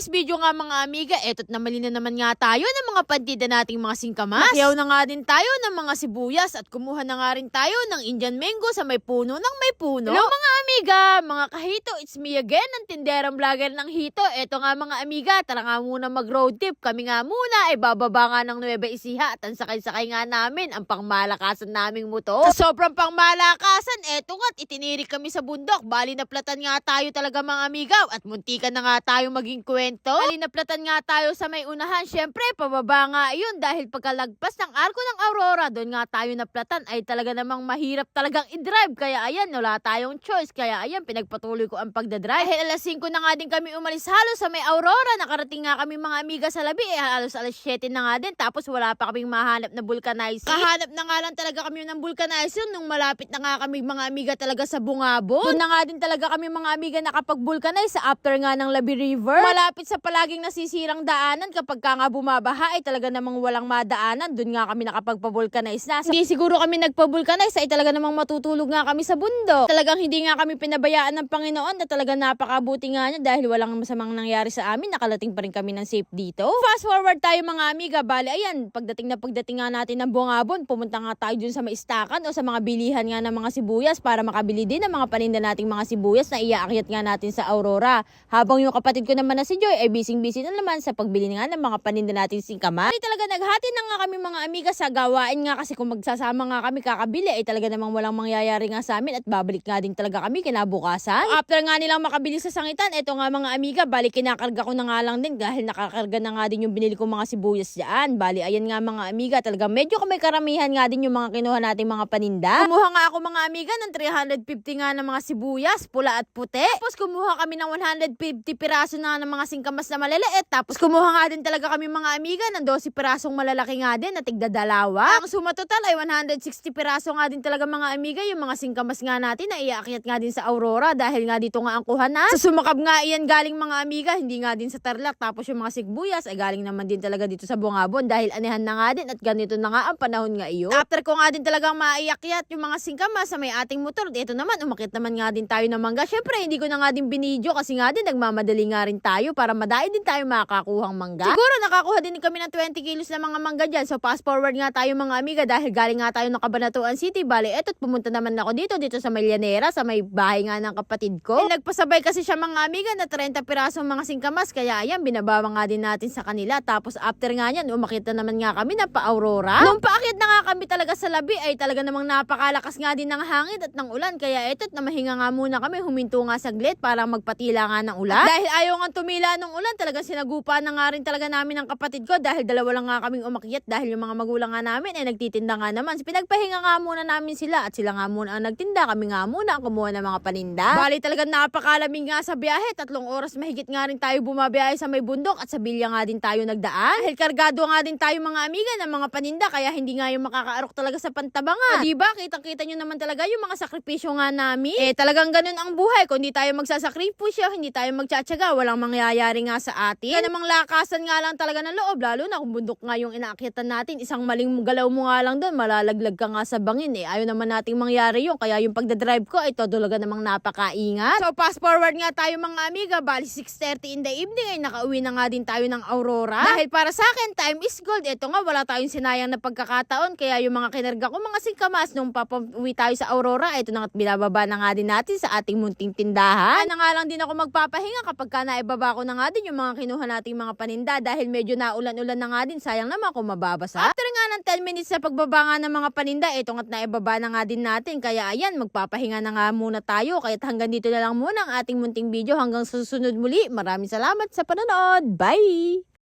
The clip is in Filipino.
today's video nga mga amiga, eto't namali na naman nga tayo ng mga pandida nating mga singkamas. Nakiyaw na nga din tayo ng mga sibuyas at kumuha na nga rin tayo ng Indian mango sa may puno ng may puno. Hello mga amiga, mga kahito, it's me again, ang tinderang vlogger ng hito. Eto nga mga amiga, tara nga muna mag-road trip. Kami nga muna ay bababa nga ng Nueva Ecija at ang sakay-sakay nga namin ang pangmalakasan naming motor. Sa sobrang pangmalakasan, eto nga't itinirik kami sa bundok. Bali naplatan nga tayo talaga mga amiga at muntikan na nga tayo maging kwento. Bali naplatan nga tayo sa may unahan. Syempre, pababa nga yun dahil pagkalagpas ng Arco ng Aurora, doon nga tayo naplatan ay talaga namang mahirap talagang i-drive. Kaya ayan, wala tayong choice. Kaya ayan, pinagpatuloy ko ang pagdadrive. Dahil alas 5 na nga din kami umalis halos sa may Aurora. Nakarating nga kami mga amiga sa labi. Halos alas 7 na nga din. Tapos wala pa kaming mahanap na vulcanizer. Kahanap na nga lang talaga kami ng vulcanizer nung malapit na nga kami mga amiga talaga sa Bungabon. Doon na nga din talaga kami mga amiga nakapag-vulcanize sa after nga ng Labi River. Malapit sa palaging nasisirang daanan kapag ka nga bumabaha ay talaga namang walang madaanan. Doon nga kami nakapagpa-vulcanize na. Hindi siguro kami nagpa-vulcanize ay talaga namang matutulog nga kami sa bundok. Talagang hindi nga kami pinabayaan ng Panginoon na talagang napakabuti nga niya dahil walang masamang nangyari sa amin. Nakalating pa rin kami ng safe dito. Fast forward tayo mga amiga. Bali ayan, pagdating nga natin ng Bungabon, pumunta nga tayo dun sa maistakan o sa mga bilihan nga ng mga sibuyas para makabili din ng mga paninda nating mga sibuyas na iaakyat nga natin sa Aurora. Habang yung kapatid ko naman na si Joy ay busy na naman sa pagbili nga ng mga paninda natin singkamas. Ay talaga naghati na nga kami mga amiga sa gawain nga kasi kung magsasama nga kami kakabili ay talaga namang walang mangyayari nga sa amin at babalik nga din talaga kami kinabukasan. After nga nilang makabili sa sangitan, eto nga mga amiga, bali kinakarga ko na nga lang din dahil nakakarga na nga din yung binili kong mga sibuyas dyan. Bali ayan nga mga amiga, talaga medyo may karamihan nga din yung mga kinuha nating mga paninda. Kumuha nga ako mga amiga ng 350 nga ng mga sibuyas, pula at puti. Tapos kumuha kami ng 150 piraso na ng mga singkamas na maliliit. Tapos kumuha nga din talaga kami mga amiga ng 12 pirasong malalaki nga din na tigdadalawa. Ang suma total ay 160 piraso nga din talaga mga amiga yung mga singkamas nga natin na iaakyat nga din sa Aurora dahil nga dito nga ang kuhanan. Sa sumakab nga iyan galing mga amiga, hindi nga din sa Tarlac. Tapos yung mga sibuyas ay galing naman din talaga dito sa Bungabon dahil anihan na nga din at ganito na nga ang panahon nga iyo. After ko nga din talagang maiakyat yung mga singkamas sa may ating motor, dito naman umakit naman nga din tayo ng mangga. Syempre hindi ko na nga din binidyo kasi nga din nagmamadali nga rin tayo para madai din tayo makakakuhang mangga. Siguro nakakuha din kami ng 20 kilos na mga mangga dyan. So fast forward nga tayo mga amiga dahil galing nga tayo ng Cabanatuan City. Bali eto't pumunta naman ako dito sa Llanera sa may bahay nga ng kapatid ko. Nagpasabay kasi siya mga amiga na 30 pirasong mga singkamas kaya ayan binabawa nga din natin sa kanila. Tapos after nga niyan umakit na naman nga kami na pa Aurora. Nung paakit na nga kami talaga sa labi ay talaga namang napakalakas nga din ng hangin at ng ulan kaya eto't namahinga nga muna kami, huminto nga saglit para magpatila nga ng ulan. Dahil ayaw nga tumila ng ulan, talagang sinagupa na nga rin talaga namin ng kapatid ko dahil dalawa lang nga kaming umakyat dahil yung mga magulang nga namin ay nagtitinda nga naman. Pinagpahinga nga muna namin sila at sila nga muna ang nagtinda, kami nga muna ang kumuha ng mga paninda. Bali talagang napakalamig nga sa biyahe, 3 oras mahigit nga rin tayo bumabiyahe sa may bundok at sa Bilya nga din tayo nagdaan. Dahil kargado nga din tayo mga amiga ng mga paninda kaya hindi nga yung makakaarok talaga sa pantabangan. Diba? Kitang-kita nyo naman talaga yung mga sakripisyo nga namin. Talagang ganun ang buhay. Kung hindi tayo magsasakripisyo, hindi tayo magtsatsaga, walang mangyayari nga sa atin. Kaya namang lakasan nga lang talaga ng loob, lalo na kung bundok nga yung inaakyatan natin. Isang maling galaw mo nga lang doon, malalaglag ka nga sa bangin Ayaw naman nating mangyari yun. Kaya yung pagdadrive ko ay todolaga namang napakaingat. So fast forward nga tayo mga amiga, bali 6:30 in the evening ay nakauwi na nga din tayo ng Aurora. Dahil para sa akin, time is gold. Ito nga, wala tayong sinayang na pagkakataon. Kaya yung mga kinarga ko mga singkamas nung papauwi tayo sa Aurora, ito na nga binababa na nga din natin sa ating munting tindahan. Na nga lang din ako magpapahinga kapag ka naibaba ko na nga din yung mga kinuha nating mga paninda dahil medyo naulan-ulan na nga din. Sayang naman kung mababasa. After nga ng 10 minutes sa pagbaba nga ng mga paninda, ito nga't naibaba na nga din natin. Kaya ayan, magpapahinga na nga muna tayo. Kaya hanggang dito na lang muna ang ating munting video. Hanggang susunod muli. Maraming salamat sa panonood. Bye!